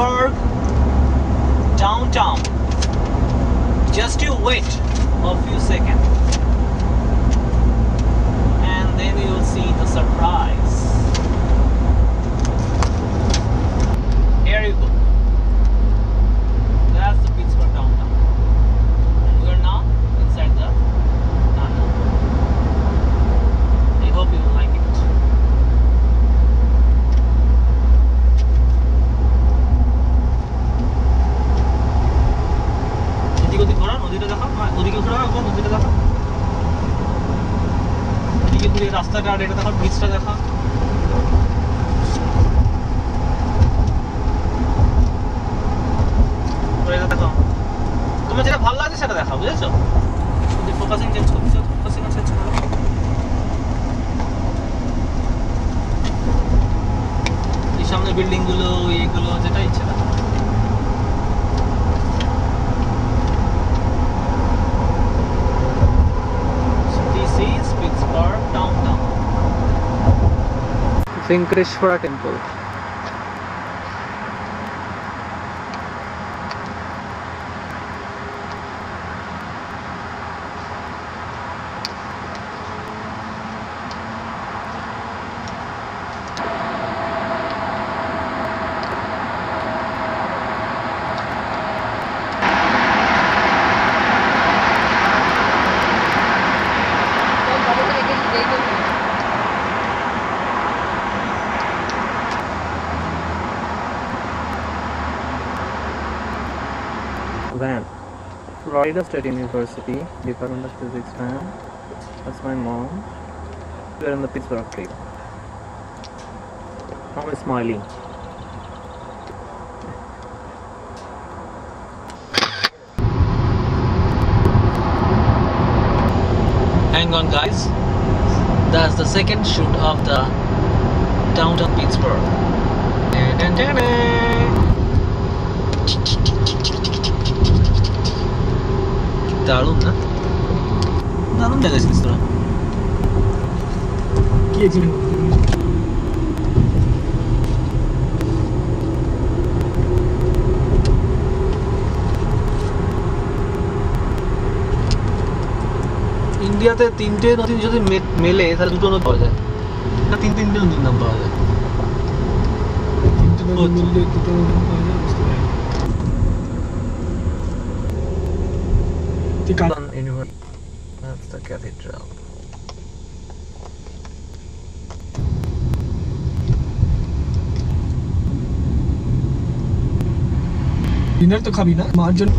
Pittsburgh downtown. Just you wait a few seconds and then you will see the surprise. Here you go. That's the Pittsburgh downtown. And we are now inside the tunnel. I hope you will like it. রাস্তাটা আর এটা দেখো, ব্রিজটা দেখা। এটা দেখো, তোমার যেটা ভালো লাগে সেটা দেখা, বুঝেছো? যদি ফোকাসিং চেঞ্জ করছো, ফোকাসিং চেঞ্জ করো। এই সামনে বিল্ডিং গুলো, এইগুলো যেটা ইচ্ছে দেখো। Venkateshwara Temple. Van, Florida State University, Department of Physics van. That's my mom. We're on the Pittsburgh trip. Mom is smiling. Hang on guys, that's the second shoot of the downtown Pittsburgh. দারুণ না? দারুণ দেখাচ্ছিস তোরা। কি accident? ইন্ডিয়াতে তিনটে নদী যদি মেলে তাহলে দুটো নদী পাওয়া যায় না? তিনটে নদীর নাম পাওয়া যায়। তিনটে নদী মিললে দুটো নদী পাওয়া যায়, বুঝতে পারি। That's the cathedral. ডিনার তো খাবি না মার জন্য?